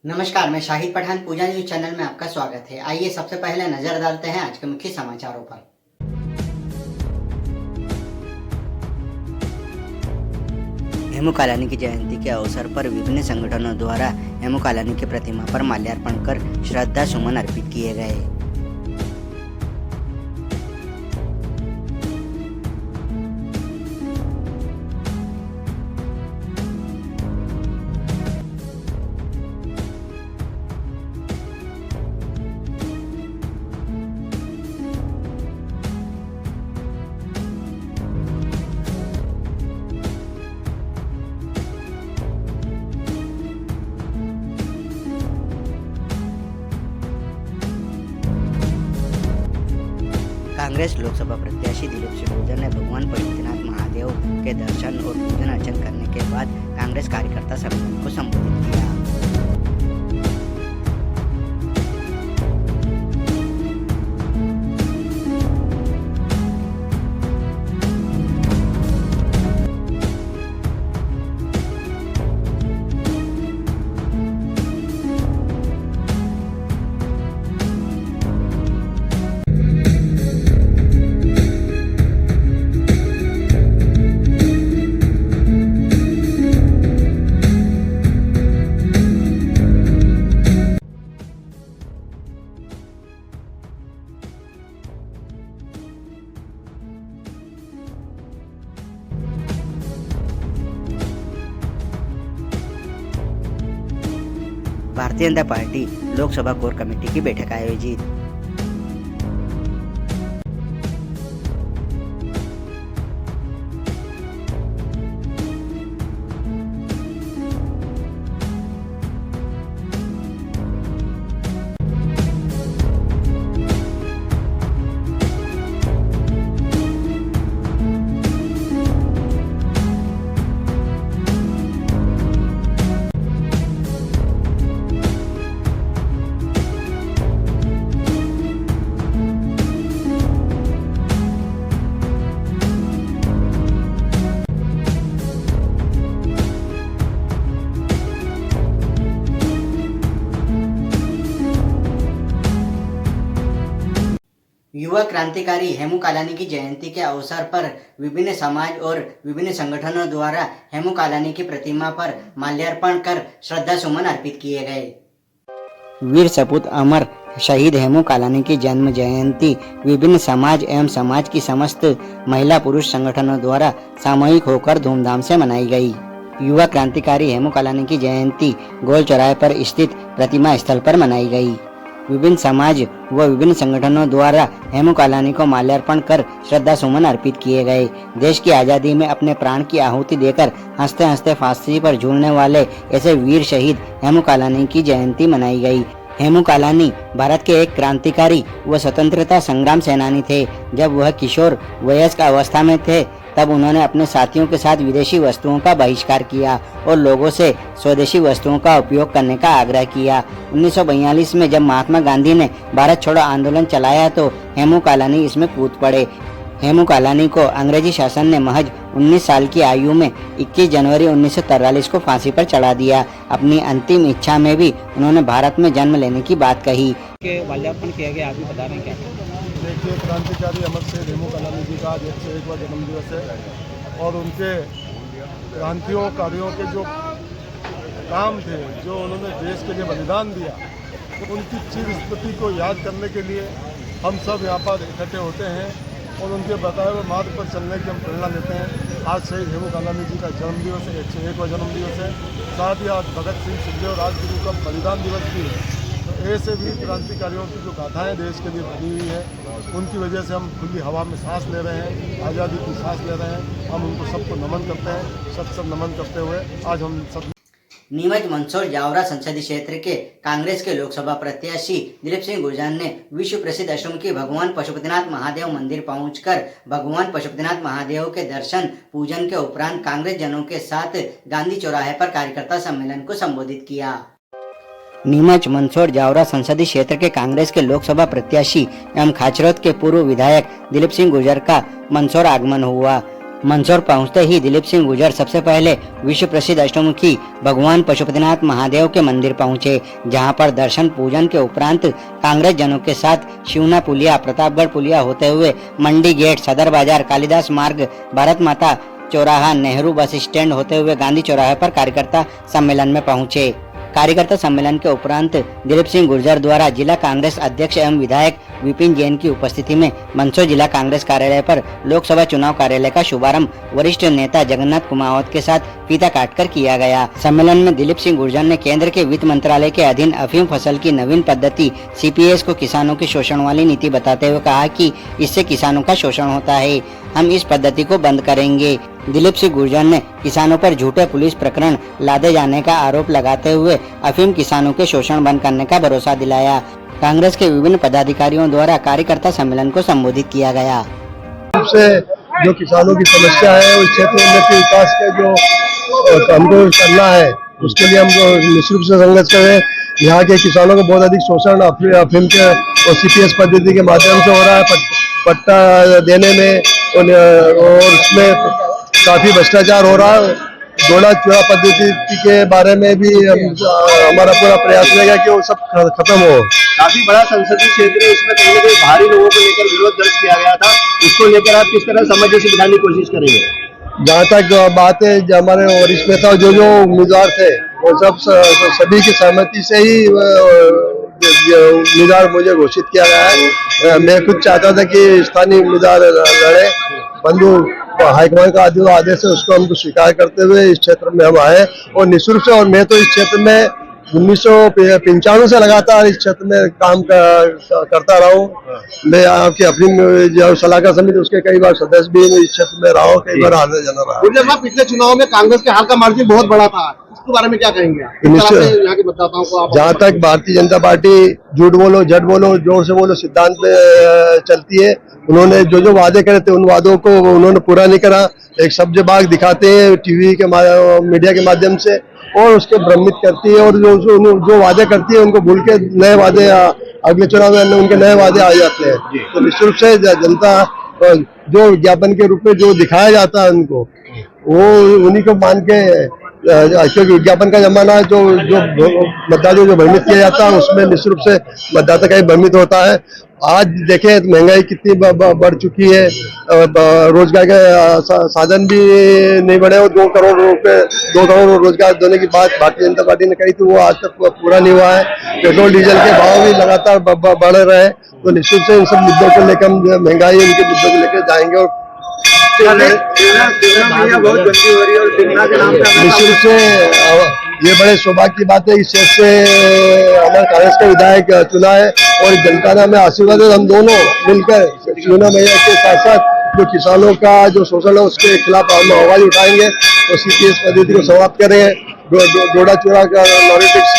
नमस्कार, मैं शाहिद पठान पूजा news channel में आपका स्वागत है। आइए सबसे पहले नजर डालते हैं आज के मुख्य समाचारों पर। हेमू कालानी की जयंती के अवसर पर विभिन्न संगठनों द्वारा हेमू कालानी की प्रतिमा पर माल्यार्पण कर श्रद्धा सुमन अर्पित किए गए। कांग्रेस लोकसभा प्रत्याशी दिलीप सिंह गुर्जर ने भगवान पशुपतिनाथ महादेव के दर्शन और पूजन अर्चन करने के बाद कांग्रेस कार्यकर्ता सम्मेलन को संबोधित किया। Bharatiya Janata party Lok Sabha core committee की बैठक आयोजित। युवा क्रांतिकारी हेमू कालानी की जयंती के अवसर पर विभिन्न समाज और विभिन्न संगठनों द्वारा हेमू कालानी की प्रतिमा पर माल्यार्पण कर श्रद्धा सुमन अर्पित किए गए। वीर सपूत अमर शहीद हेमू कालानी की जन्म जयंती विभिन्न समाज एवं समाज की समस्त महिला पुरुष संगठनों द्वारा सामूहिक होकर धूमधाम से मनाई गई। युवा क्रांतिकारी हेमू कालानी की जयंती गोल चौराहे पर स्थित प्रतिमा स्थल पर मनाई गई। विभिन्न समाज व विभिन्न संगठनों द्वारा हेमू कालानी को माल्यार्पण कर श्रद्धा सुमन अर्पित किए गए। देश की आज़ादी में अपने प्राण की आहुति देकर हंसते हंसते फांसी पर झूलने वाले ऐसे वीर शहीद हेमू कालानी की जयंती मनाई गई। हेमू कालानी भारत के एक क्रांतिकारी व स्वतंत्रता संग्राम सेनानी थे। जब वह किशोर वयस्क अवस्था में थे तब उन्होंने अपने साथियों के साथ विदेशी वस्तुओं का बहिष्कार किया और लोगों से स्वदेशी वस्तुओं का उपयोग करने का आग्रह किया। 1942 में जब महात्मा गांधी ने भारत छोड़ो आंदोलन चलाया तो हेमू कालानी इसमें कूद पड़े। हेमू कालानी को अंग्रेजी शासन ने महज 19 साल की आयु में 21 जनवरी 1943 को फांसी पर चढ़ा दिया। अपनी अंतिम इच्छा में भी उन्होंने भारत में जन्म लेने की बात कही। माल्यार्पण किया गया, आप भी बता रहे हैं क्या? देखिए, क्रांतिकारी अमर शहीद हेमू कालानी जी का आज 101वां जन्मदिवस है और उनके क्रांतियों कार्यों के जो काम थे, जो उन्होंने देश के लिए बलिदान दिया, तो उनकी चिर स्मृति को याद करने के लिए हम सब यहाँ पर इकट्ठे होते हैं और उनके बताए हुए मार्ग पर चलने की हम प्रेरणा लेते हैं। आज शहीद हेमू कालानी जी का जन्मदिवस है, 101वां जन्मदिवस है। साथ ही आज भगत सिंह, सुखदेव, राजगुरु का बलिदान दिवस भी है। तो ऐसे भी क्रांतिकारियों की जो गाथाएँ देश के लिए बनी हुई है, उनकी वजह से हम खुली हवा में सांस ले रहे हैं, आज़ादी की सांस ले रहे हैं। हम उनको सबको नमन करते हैं। सत नमन करते हुए आज हम सब नीमच मंदसौर जावरा संसदीय क्षेत्र के कांग्रेस के लोकसभा प्रत्याशी दिलीप सिंह गुर्जर ने विश्व प्रसिद्ध अष्टमुखी भगवान पशुपतिनाथ महादेव मंदिर पहुंचकर भगवान पशुपतिनाथ महादेव के दर्शन पूजन के उपरांत कांग्रेस जनों के साथ गांधी चौराहे पर कार्यकर्ता सम्मेलन को संबोधित किया। नीमच मंदसौर जावरा संसदीय क्षेत्र के कांग्रेस के लोकसभा प्रत्याशी एवं खाचरोद के पूर्व विधायक दिलीप सिंह गुर्जर का मंदसौर आगमन हुआ। मंदसौर पहुंचते ही दिलीप सिंह गुर्जर सबसे पहले विश्व प्रसिद्ध अष्टमुखी भगवान पशुपतिनाथ महादेव के मंदिर पहुंचे, जहां पर दर्शन पूजन के उपरांत कांग्रेस जनों के साथ शिवना पुलिया, प्रतापगढ़ पुलिया होते हुए मंडी गेट, सदर बाजार, कालिदास मार्ग, भारत माता चौराहा, नेहरू बस स्टैंड होते हुए गांधी चौराहे पर कार्यकर्ता सम्मेलन में पहुंचे। कार्यकर्ता सम्मेलन के उपरांत दिलीप सिंह गुर्जर द्वारा जिला कांग्रेस अध्यक्ष एवं विधायक विपिन जैन की उपस्थिति में मंदसौर जिला कांग्रेस कार्यालय पर लोकसभा चुनाव कार्यालय का शुभारंभ वरिष्ठ नेता जगन्नाथ कुमावत के साथ फीता काटकर किया गया। सम्मेलन में दिलीप सिंह गुर्जर ने केंद्र के वित्त मंत्रालय के अधीन अफीम फसल की नवीन पद्धति CPS को किसानों की शोषण वाली नीति बताते हुए कहा कि इससे किसानों का शोषण होता है, हम इस पद्धति को बंद करेंगे। दिलीप सिंह गुर्जर ने किसानों पर झूठे पुलिस प्रकरण लादे जाने का आरोप लगाते हुए अफीम किसानों के शोषण बंद करने का भरोसा दिलाया। कांग्रेस के विभिन्न पदाधिकारियों द्वारा कार्यकर्ता सम्मेलन को संबोधित किया गया। से जो किसानों की समस्या है उस क्षेत्र उन्नति विकास के जो हमको करना है उसके लिए हम निश्चित रूप से संघर्ष करें। यहाँ के किसानों को बहुत अधिक शोषण अफीम के और CPS पद्धति के माध्यम से हो रहा है, पट्टा देने में और उसमें काफी भ्रष्टाचार हो रहा है। जोड़ा चूड़ा पद्धति के बारे में भी हमारा पूरा प्रयास रहेगा कि वो सब खत्म हो। काफी बड़ा संसदीय क्षेत्र है, उसमें कहीं ना कहीं बाहरी लोगों को लेकर विरोध दर्ज किया गया था, उसको लेकर आप किस तरह सामंजस्य बिठाने की कोशिश करेंगे? जहाँ तक बात है, हमारे वरिष्ठ नेता जो उम्मीदवार थे वो सब सभी की सहमति से ही उम्मीदवार मुझे घोषित किया गया है। मैं खुद चाहता था कि स्थानीय उम्मीदवार लड़े, बंधु हाईकमान का आदेश है उसको हमको स्वीकार करते हुए इस क्षेत्र में हम आए और निश्चित रूप से, और मैं तो इस क्षेत्र में 1995 से लगातार इस क्षेत्र में काम करता रहा हूँ। मैं आपकी अपनी जो सलाहकार समिति उसके कई बार सदस्य भी इस क्षेत्र में रहा हूँ, कई बार आने जाना रहा। पिछले चुनाव में कांग्रेस के हार का मार्जिन बहुत बड़ा था, इसके बारे में क्या कहेंगे यहाँ के मतदाताओं को आप? जहाँ तक भारतीय जनता पार्टी झूठ बोलो झट बोलो जोर से बोलो सिद्धांत पे चलती है। उन्होंने जो वादे करे थे उन वादों को उन्होंने पूरा नहीं करा। एक सब्ज बाग दिखाते हैं टीवी के मीडिया के माध्यम से और उसके भ्रमित करती है, और जो वादे करती है उनको भूल के नए वादे अगले चुनाव में उनके नए वादे आ जाते हैं। तो निश्चित रूप से जनता जो विज्ञापन के रूप में जो दिखाया जाता है उनको वो उन्हीं को मान के, क्योंकि विज्ञापन का जमाना है, जो मतदाता जो भ्रमित किया जाता है उसमें निश्चित रूप से मतदाता का ही भ्रमित होता है। आज देखें महंगाई कितनी बढ़ चुकी है, रोजगार के साधन भी नहीं बढ़े और 2 करोड़ रोजगार देने की बात भारतीय जनता पार्टी ने कही थी, वो आज तक पूरा नहीं हुआ है। पेट्रोल डीजल के भाव भी लगातार बढ़ रहे हैं। तो निश्चित से इन सब मुद्दों को लेकर, महंगाई उनके मुद्दों को लेकर जाएंगे और निश्चित रूप से ये बड़े सौभाग्य की बात है। इस क्षेत्र से हमारे कांग्रेस का विधायक चुना है और जनता ने हमें आशीर्वाद है। हम दोनों मिलकर चुना मैया के साथ साथ जो किसानों का जो शोषण है उसके खिलाफ हम आवाज उठाएंगे और CPS पद्धति को समाप्त करेंगे, जोड़ा चूड़ा का लॉजिस्टिक्स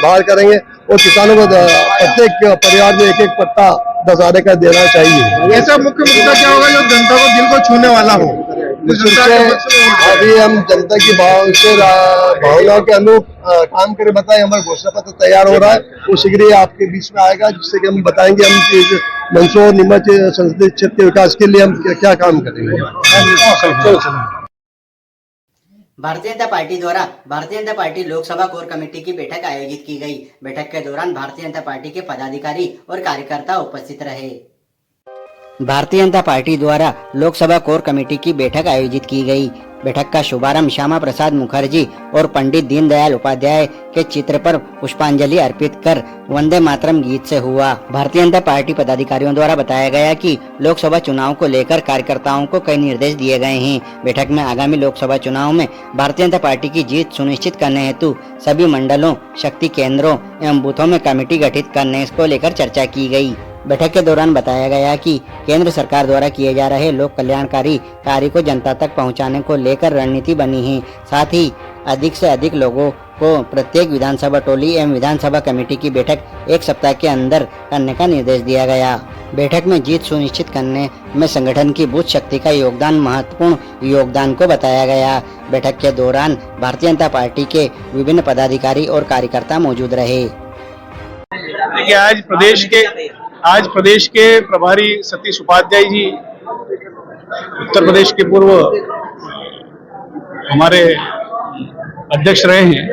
बाहर करेंगे और किसानों को प्रत्येक परिवार में एक पट्टा 10 आने का देना चाहिए। ऐसा मुख्य मुद्दा क्या होगा जो जनता को दिल को छूने वाला हो? अभी हम जनता की भावनाओं के अनुरूप काम करे बताएं। हमारा घोषणा पत्र तैयार हो रहा है, वो शीघ्र ही आपके बीच में आएगा, जिससे कि हम बताएंगे हम मंदसौर नीमच संसदीय क्षेत्र के विकास के लिए हम क्या काम करेंगे। भारतीय जनता पार्टी द्वारा Bharatiya Janata party Lok Sabha core committee की बैठक आयोजित की गई। बैठक के दौरान भारतीय जनता पार्टी के पदाधिकारी और कार्यकर्ता उपस्थित रहे। भारतीय जनता पार्टी द्वारा लोकसभा कोर कमेटी की बैठक आयोजित की गई। बैठक का शुभारंभ श्यामा प्रसाद मुखर्जी और पंडित दीनदयाल उपाध्याय के चित्र पर पुष्पांजलि अर्पित कर वंदे मातरम गीत से हुआ। भारतीय जनता पार्टी पदाधिकारियों द्वारा बताया गया कि लोकसभा चुनाव को लेकर कार्यकर्ताओं को कई निर्देश दिए गए हैं। बैठक में आगामी लोकसभा चुनाव में भारतीय जनता पार्टी की जीत सुनिश्चित करने हेतु सभी मंडलों, शक्ति केंद्रों एवं बूथों में कमेटी गठित करने को लेकर चर्चा की गई। बैठक के दौरान बताया गया कि केंद्र सरकार द्वारा किए जा रहे लोक कल्याणकारी कार्य को जनता तक पहुंचाने को लेकर रणनीति बनी है। साथ ही अधिक से अधिक लोगों को प्रत्येक विधानसभा टोली एवं विधानसभा कमेटी की बैठक 1 सप्ताह के अंदर करने का निर्देश दिया गया। बैठक में जीत सुनिश्चित करने में संगठन की बूथ शक्ति का योगदान महत्वपूर्ण योगदान को बताया गया। बैठक के दौरान भारतीय जनता पार्टी के विभिन्न पदाधिकारी और कार्यकर्ता मौजूद रहे। देखिए आज प्रदेश के प्रभारी सतीश उपाध्याय जी उत्तर प्रदेश के पूर्व हमारे अध्यक्ष रहे हैं,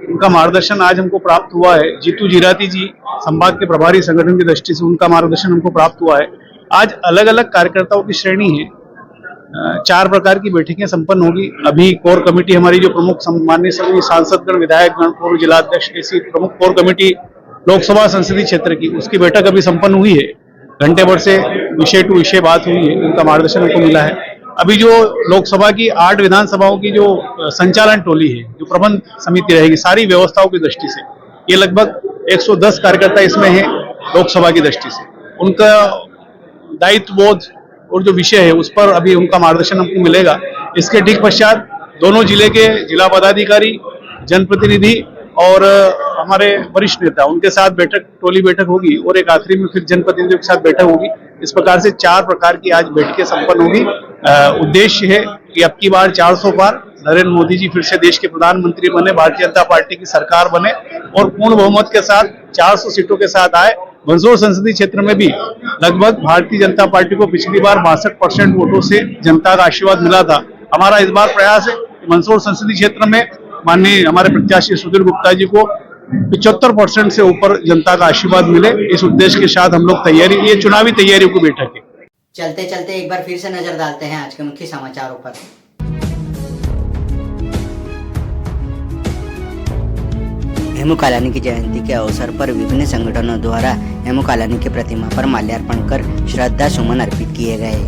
उनका मार्गदर्शन आज हमको प्राप्त हुआ है। जीतू जीराती जी संभाग के प्रभारी संगठन की दृष्टि से उनका मार्गदर्शन हमको प्राप्त हुआ है। आज अलग अलग कार्यकर्ताओं की श्रेणी है, 4 प्रकार की बैठकें संपन्न होगी। अभी कोर कमेटी हमारी जो प्रमुख माननीय सभी सांसदगण, विधायकगण, पूर्व जिलाध्यक्ष, ऐसी प्रमुख कोर कमेटी लोकसभा संसदीय क्षेत्र की, उसकी बैठक अभी संपन्न हुई है। घंटे भर से विषय टू विषय बात हुई है, उनका मार्गदर्शन हमको मिला है। अभी जो लोकसभा की 8 विधानसभाओं की जो संचालन टोली है, जो प्रबंध समिति रहेगी, सारी व्यवस्थाओं की दृष्टि से ये लगभग 110 कार्यकर्ता इसमें है। लोकसभा की दृष्टि से उनका दायित्व बोध और जो विषय है उस पर अभी उनका मार्गदर्शन हमको मिलेगा। इसके ठीक पश्चात दोनों जिले के जिला पदाधिकारी, जनप्रतिनिधि और हमारे वरिष्ठ नेता, उनके साथ टोली बैठक होगी और एक आखिरी में फिर जनप्रतिनिधियों के साथ बैठक होगी। इस प्रकार से 4 प्रकार की आज बैठकें संपन्न होगी। उद्देश्य है कि अब की बार 400 पार नरेंद्र मोदी जी फिर से देश के प्रधानमंत्री बने, भारतीय जनता पार्टी की सरकार बने और पूर्ण बहुमत के साथ 400 सीटों के साथ आए। मंदसौर संसदीय क्षेत्र में भी लगभग भारतीय जनता पार्टी को पिछली बार 62% वोटों से जनता का आशीर्वाद मिला था। हमारा इस बार प्रयास है कि मंदसौर संसदीय क्षेत्र में माननीय हमारे प्रत्याशी सुधीर गुप्ता जी को 75% से ऊपर जनता का आशीर्वाद मिले। इस उद्देश्य के साथ हम लोग ये चुनावी तैयारियों की बैठक है। चलते चलते एक बार फिर से नजर डालते हैं आज के मुख्य समाचारों पर। हेमू कालानी की जयंती के अवसर पर विभिन्न संगठनों द्वारा हेमू कालानी की प्रतिमा पर माल्यार्पण कर श्रद्धा सुमन अर्पित किए गए।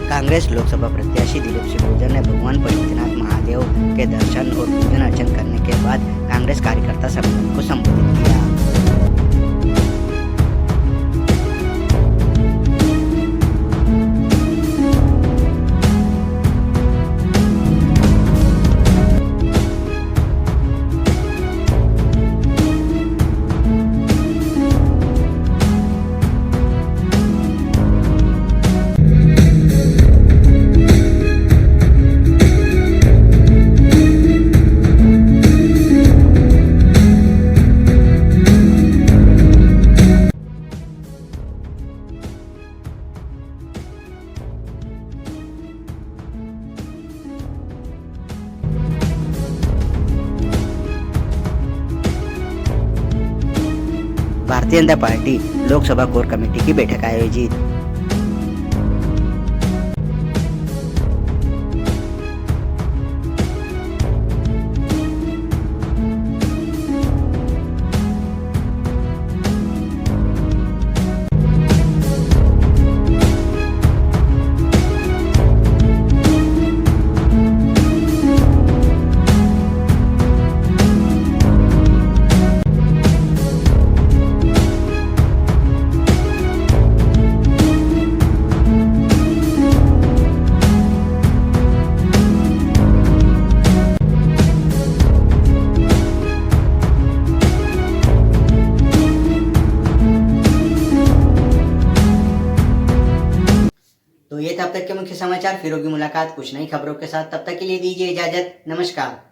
कांग्रेस लोकसभा प्रत्याशी दिलीप सिंह गुर्जर ने भगवान पशुपतिनाथ महादेव के दर्शन और पूजन अर्चन करने के बाद कांग्रेस कार्यकर्ता सम्मेलन को संबोधित किया। Bharatiya Janata party Lok Sabha core committee की बैठक आयोजित। तो ये तब तक के मुख्य समाचार। फिर होगी मुलाकात कुछ नई खबरों के साथ। तब तक के लिए दीजिए इजाजत। नमस्कार।